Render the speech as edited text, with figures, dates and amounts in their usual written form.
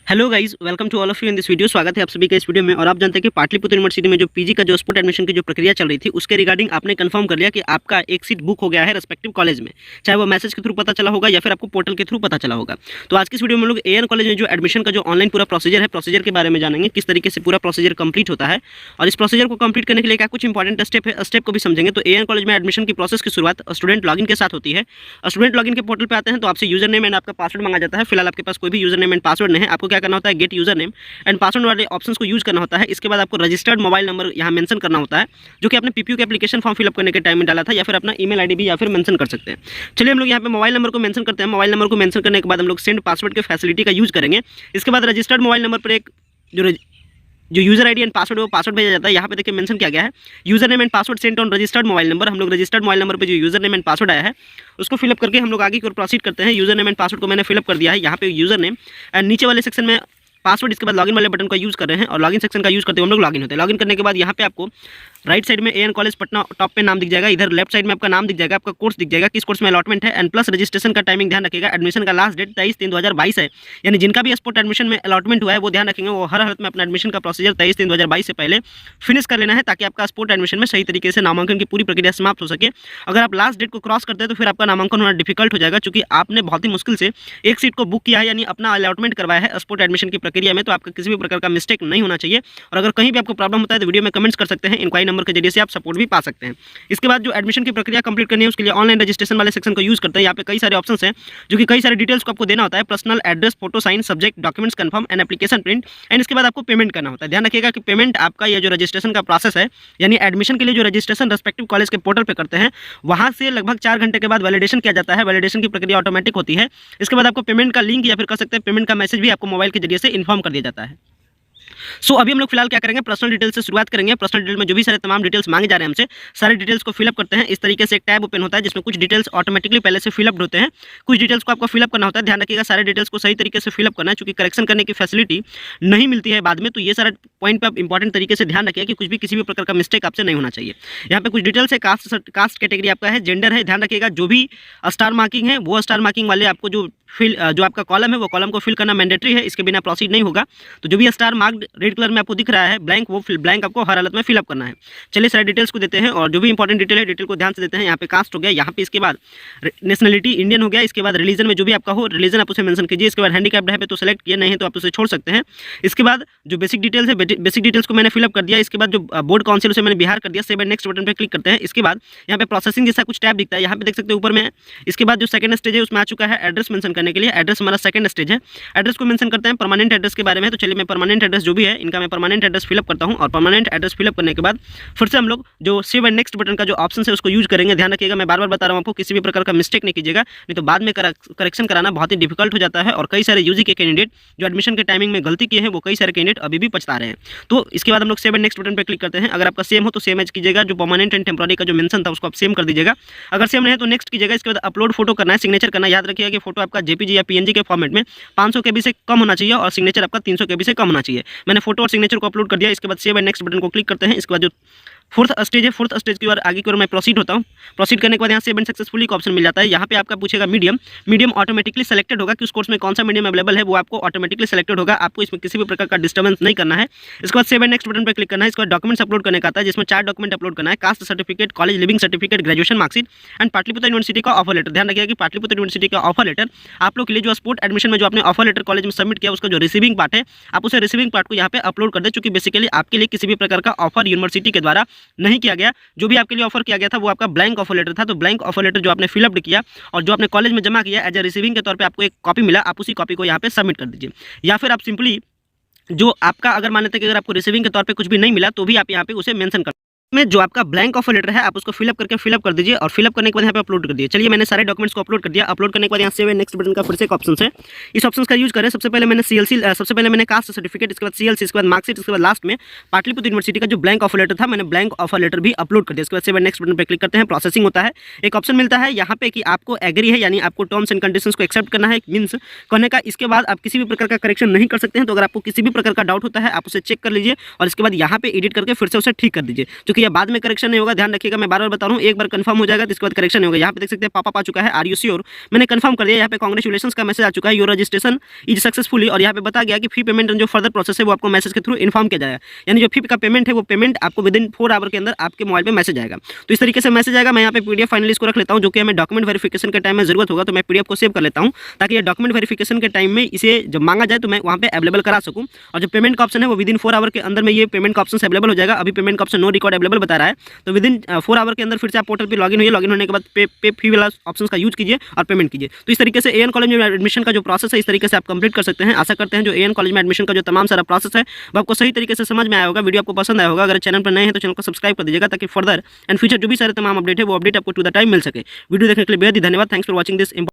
Hello guys, welcome to all of you in this video. स्वागत है आप सभी का इस वीडियो में। और आप जानते हैं कि पाटलिपुत्र यूनिवर्सिटी में जो पीजी का जो स्पोर्ट एडमिशन की जो प्रक्रिया चल रही थी, उसके रिगार्डिंग आपने कंफर्म कर लिया कि आपका एक सीट बुक हो गया है रेस्पेक्टिव कॉलेज में, चाहे वो मैसेज के थ्रू पता चला होगा या फिर आपको पोर्टल के थ्रू पता चला होगा। तो आज की इस वीडियो में हम लोग एएन कॉलेज में जो एडमिशन का जो ऑनलाइन पूरा प्रोसीजर है, प्रोसीजर के बारे में जानेंगे, किस तरीके से पूरा प्रोसीजर कंप्लीट होता है और इस प्रोसीजर को कंप्लीट करने के लिए क्या कुछ इंपॉर्टेंट स्टेप है, स्टेप को भी समझेंगे। तो एएन कॉलेज में एडमिशन की प्रोसेस की शुरुआत स्टूडेंट लॉगिन के साथ होती है। स्टूडेंट लॉगिन के पोर्टल पर आते हैं तो आपसे यूजर नेम एंड आपका पासवर्ड मांगा जाता है। फिलहाल आपके पास कोई भी यूजर नेम एंड पासवर्ड नहीं है, आपको क्या करना होता है, gate user name and password वाले ऑप्शंस को यूज करना होता है। इसके बाद आपको रजिस्टर्ड मोबाइल नंबर यहाँ मेंशन करना होता है, जो कि आपने पीपीयू के एप्लीकेशन फॉर्म फिलअप करने के टाइम में डाला था, या फिर अपना ईमेल आईडी भी या फिर मेंशन कर सकते हैं। चलिए हम लोग यहाँ पे मोबाइल नंबर को मेंशन करते हैं। मोबाइल नंबर को मेंशन करने के बाद हम लोग सेंड पासवर्ड के फैसिलिटी का यूज करेंगे। इसके बाद रजिस्टर्ड मोबाइल नंबर पर एक जो यूजर आईडी एंड पासवर्ड है वो पासवर्ड भेजा जाता है। यहाँ पे देखिए मेंशन किया गया है, user name and password Saint on registered mobile number. हम लोग रजिस्टर्ड मोबाइल नंबर पे जो यूजर नेम एंड पासवर्ड आया है उसको फिलअप करके हम लोग आगे की ओर प्रोसीड करते हैं। यूजर नेम एंड पासवर्ड को मैंने फिलअप कर दिया है। यहाँ पे यूजर नेम एंड नीचे वाले सेक्शन में पासवर्ड, इसके बाद लॉगिन वाले बटन का यूज कर रहे हैं और लॉगिन सेक्शन का यूज करते हुए हम लोग लॉगिन होते हैं। लॉगिन करने के बाद यहाँ पे आपको राइट साइड में एएन कॉलेज पटना टॉप पे नाम दिख जाएगा, इधर लेफ्ट साइड में आपका नाम दिख जाएगा, आपका कोर्स दिख जाएगा, किस कोर्स में अलॉटमेंट है एंड प्लस रजिस्ट्रेशन का टाइमिंग ध्यान रखिएगा। एडमिशन का लास्ट डेट 23/3/2022 है, यानी जिनका भी स्पोर्ट एडमिशन में अलॉटमेंट हुआ है वो ध्यान रखेंगे, वो हर हालत में अपना एडमिशन का प्रोसीजर 23/3/2022 से पहले फिनिश कर लेना है, ताकि आपका स्पोर्ट एडमिशन में सही तरीके से नामांकन की पूरी प्रक्रिया समाप्त हो सके। अगर आप लास्ट डेट को क्रॉस करते हैं तो फिर आपका नामांकन होना डिफिकल्ट हो जाएगा, क्योंकि आपने बहुत ही मुश्किल से एक सीट को बुक किया है, यानी अपना अलॉटमेंट करवाया है स्पोर्ट एडमिशन की प्रक्रिया में। तो आपका किसी भी प्रकार का मिस्टेक नहीं होना चाहिए। और अगर कहीं भी आपको प्रॉब्लम होता है तो वीडियो में कमेंट्स कर सकते हैं, इंक्वायरी नंबर के जरिए से आप सपोर्ट भी पा सकते हैं। इसके बाद जो एडमिशन की प्रक्रिया कंप्लीट करनी है उसके लिए ऑनलाइन रजिस्ट्रेशन वाले सेक्शन को यूज करते हैं। यहाँ पे कई सारे ऑप्शंस हैं, जो कि कई सारे डिटेल्स को आपको देना होता है, personal address, photo, sign, subject, documents confirm and application print and इसके बाद आपको पेमेंट करना होता है। ध्यान रखिएगा कि पेमेंट आपका ये जो रजिस्ट्रेशन का प्रोसेस है, यानी एडमिशन के लिए जो रजिस्ट्रेशन रेस्पेक्टिव कॉलेज के पोर्टल पे करते हैं, वहाँ से लगभग 4 घंटे के बाद वैलिडेशन किया जाता है। वैलिडेशन की प्रक्रिया ऑटोमेटिक होती है। इसके बाद आपको पेमेंट का लिंक या फिर कह सकते हैं पेमेंट का मैसेज भी आपको मोबाइल के जरिए से इन्फॉर्म कर दिया जाता है। अभी हम लोग फिलहाल क्या करेंगे, पर्सनल डिटेल से शुरुआत करेंगे। पर्सनल डिटेल में जो भी सारे तमाम डिटेल्स मांगे जा रहे हैं हमसे, सारे डिटेल्स को फिलअप करते हैं। इस तरीके से एक टैब ओपन होता है जिसमें कुछ डिटेल्स ऑटोमेटिकली पहले से फिलअप होते हैं, कुछ डिटेल्स को आपको फिलअप करना होता है। ध्यान रखिएगा सारे डिटेल्स को सही तरीके से फिलअप करना है, क्योंकि करेक्शन करने की फैसिलिटी नहीं मिलती है बाद में। तो ये सारा पॉइंट पर आप इंपॉर्टेंट तरीके से ध्यान रखिएगा कि कुछ भी किसी भी प्रकार का मिस्टेक आपसे नहीं होना चाहिए। यहाँ पे कुछ डिटेल्स है, कास्ट कैटेगरी आपका है, जेंडर है। ध्यान रखिएगा जो भी स्टार मार्किंग है वो स्टार मार्किंग वाले आपको जो आपका कॉलम है वो कॉलम को फिल करना मैंडेटरी है, इसके बिना प्रोसीड नहीं होगा। तो जो भी स्टार मार्क्ड रेड कलर में आपको दिख रहा है ब्लैंक, वो ब्लैंक आपको हर हालत में फिलअप करना है। चलिए सारे डिटेल्स को देते हैं और जो भी इंपॉर्टेंट डिटेल है डिटेल को ध्यान से देते हैं। यहाँ पे कास्ट हो गया, यहाँ पे इसके बाद नेशनलिटी इंडियन हो गया, इसके बाद रिलीजन में जो भी आपका हो रिलीजन आप उसे मेंशन कीजिए। इसके बाद हैंडीकैप्ड है तो सेलेक्ट किया, नहीं है तो आप उसे छोड़ सकते हैं। इसके बाद जो बेसिक डिटेल्स है, बेसिक डिटेल्स को मैंने फिलअप कर दिया। इसके बाद जो बोर्ड काउंसिल उसे मैंने बिहार कर दिया। सेव एंड नेक्स्ट बटन पर क्लिक करते हैं। इसके बाद यहाँ पे प्रोसेसिंग जैसा कुछ टैब दिखता है, यहाँ पे देख सकते हैं ऊपर में। इसके बाद जो सेकंड स्टेज है उसमें आ चुका है एड्रेस मेंशन करने के लिए। एड्रेस हमारा सेकंड स्टेज है। एड्रेस को मेंशन करते हैं परमानेंट एड्रेस के बारे में। तो चलिए मैं परमानेंट एड्रेस जो भी है इनका मैं परमानेंट एड्रेस फिलअप करता हूं और परमानेंट एड्रेस फिलअप करने के बाद फिर से हम लोग जो सेव एंड नेक्स्ट बटन का जो ऑप्शन है उसको यूज करेंगे। ध्यान रखिएगा, मैं बार बार बता रहा हूं आपको, किसी भी प्रकार का मिस्टेक नहीं कीजिएगा, नहीं तो बाद में करेक्शन कराना बहुत ही डिफिकल्ट हो जाता है। और कई सारे यूजी के कैंडिडेट जो एडमिशन के टाइमिंग में गलती किए हैं वो कई सारे कैंडिडेट अभी भी पछता रहे हैं। तो इसके बाद हम लोग सेव एंड नेक्स्ट बटन पर क्लिक करते हैं। अगर आपका सेम हो तो सेम एज कीजिएगा, जो परमानेंट एंड टेम्पररी का जो मेंशन था उसको आप सेम कर दीजिएगा। अगर सेम नहीं है तो नेक्स्ट कीजिएगा। इसके बाद अपलोड फोटो करना है, सिग्नेचर करना। याद रखिएगा कि फोटो आपका जेपीजी या पीएनजी के फॉर्मेट में 500 KB से कम होना चाहिए और सिग्नेचर आपका 300 KB से कम होना चाहिए। मैंने फोटो और सिग्नेचर को अपलोड कर दिया। इसके बाद सेव एंड नेक्स्ट बटन को क्लिक करते हैं। इसके बाद जो फोर्थ स्टेज है, फोर्थ स्टेज की ओर आगे की ओर मैं प्रोसीड होता हूँ। प्रोसीड करने के बाद यहाँ सेव एंड सक्सेसफुली का ऑप्शन मिल जाता है। यहाँ पे आपका पूछेगा मीडियम, मीडियम ऑटोमेटिकली सेलेक्टेड होगा कि उस कोर्स में कौन सा मीडियम अवेलेबल है वो आपको ऑटोमेटिकली सेलेक्टेड होगा। आपको इसमें किसी भी प्रकार का डिस्टर्बेंस नहीं करना है। इसके बाद सेव एंड नेक्स्ट बटन पर क्लिक करना है। इसके बाद डॉक्यूमेंट्स अपलोड करने का आता है, जिसमें 4 डॉक्यूमेंट अपलोड करना है, caste certificate, college leaving certificate, graduation marksheet and Pataliputra university का ऑफर लेटर। ध्यान रखिएगा कि पाटलिपुत्र यूनिवर्सिटी का ऑफर लेटर आप लोग के लिए जो स्पोर्ट एडमिशन में जो आपने ऑफर लेटर कॉलेज में सबमिट किया उसका जो रिसीविंग पार्ट है, आप उसे रिसीविंग पार्ट को यहाँ पे अपलोड कर दे, चूंकि बेसिकली आपके लिए किसी भी प्रकार का ऑफर यूनिवर्सिटी के द्वारा नहीं किया गया। जो भी आपके लिए ऑफर किया गया था वो आपका ब्लैंक ऑफर लेटर था। तो ब्लैंक ऑफर लेटर जो आपने फिलअप किया और जो आपने कॉलेज में जमा किया एज ए रिसीविंग के तौर पे आपको एक कॉपी मिला, आप उसी कॉपी को यहाँ पे सबमिट कर दीजिए। या फिर आप सिंपली जो आपका अगर मान लेते हैं कि अगर आपको रिसीविंग के तौर पे कुछ भी नहीं मिला तो भी आप यहाँ पे उसे मेंशन कर में जो आपका ब्लैंक ऑफर लेटर है आप उसको फिलअप कर दीजिए और फिलअप करने के बाद यहाँ पे अपलोड कर दिए। चलिए मैंने सारे डॉक्यूमेंट्स को अपलोड कर दिया। अपलोड करने के बाद यहाँ सेव एंड नेक्स्ट बटन का फिर से एक ऑप्शन है, इस ऑप्शन का यूज करें। सबसे पहले मैंने कास्ट सर्टिफिकेट, इसके बाद सीएलसी, इसके बाद मार्कशीट, इसके बाद लास्ट में पाटलिपुत्र यूनिवर्सिटी का जो ब्लैंक ऑफर लेटर था मैंने ब्लैंक ऑफर लेटर भी अपलोड कर दिया। इसके बाद सेव एंड नेक्स्ट बटन पर क्लिक करते हैं। प्रोसेसिंग होता है, एक ऑप्शन मिलता है यहाँ पे कि आपको एग्री है, यानी आपको टर्म्स एंड कंडीशंस को एक्सेप्ट करना है, मीन्स कहने का। इसके बाद आप किसी भी प्रकार का करेक्शन नहीं कर सकते हैं। तो अगर आपको किसी भी प्रकार का डाउट होता है आप उसे चेक कर लीजिए और इसके बाद यहाँ पे एडिट करके फिर से उसे ठीक कर दीजिए। तो क्योंकि ये बाद में करेक्शन नहीं होगा, ध्यान रखिएगा। मैं बार-बार बता रहा हूँ, एक बार कंफर्म हो जाएगा तो इसके बाद करेक्शन नहीं होगा। यहाँ पे देख सकते हैं पॉपअप आ चुका है, आर यू श्योर, मैंने कंफर्म कर दिया। यहाँ पे कांग्रेचुलेशंस का मैसेज आ चुका है, योर रजिस्ट्रेशन इज सक्सेसफुली, और यहाँ पे बता गया कि फी पेमेंट जो फर्दर प्रोसेस है वो आपको मैसेज के थ्रू इन्फॉर्म किया जाएगा। यानी जो फी का पेमेंट है वो पेमेंट आपको विद इन 4 आवर के अंदर आपके मोबाइल पे मैसेज आएगा। तो इस तरीके से मैसेज आएगा। मैं यहाँ पे पीडीएफ फाइनली इसको रख लेता हूँ, जो कि हमें डॉक्यूमेंट वेरिफिकेशन के टाइम में जरूरत होगा, तो मैं पीडीएफ को सेव कर लेता हूँ ताकि ये डॉक्यूमेंट वेरिफिकेशन के टाइम में इसे जब मांगा जाए तो मैं वहाँ पे अवेलेबल करा सकूँ। और जो पेमेंट का ऑप्शन है वो विद इन 4 आवर के अंदर में ये पेमेंट का ऑप्शन अवेलेबल हो जाएगा। अभी पेमेंट का ऑप्शन नो रिकॉर्ड अवेलेबल बता रहा है, तो विद इन 4 आवर के अंदर फिर से आप पोर्टल पे लॉगिन होइए। लॉगिन होने के बाद पे फी वाला ऑप्शन का यूज कीजिए और पेमेंट कीजिए। तो इस तरीके से एएन कॉलेज में एडमिशन का जो प्रोसेस है इस तरीके से आप कंप्लीट कर सकते हैं। आशा करते हैं जो एएन कॉलेज में एडमिशन का जो तमाम सारा प्रोसेस है वो आपको सही तरीके से समझ में आया होगा, वीडियो आपको पसंद आया होगा। अगर चैनल पर नए हैं तो चैनल को सब्सक्राइब कर दीजिएगा ताकि फर्दर एंड फ्यूचर जो भी सारे तमाम अपडेट है वो अपडेट आपको टू द टाइम मिल सके। वीडियो देखने के लिए बेहद ही धन्यवाद। Thanks for watching this.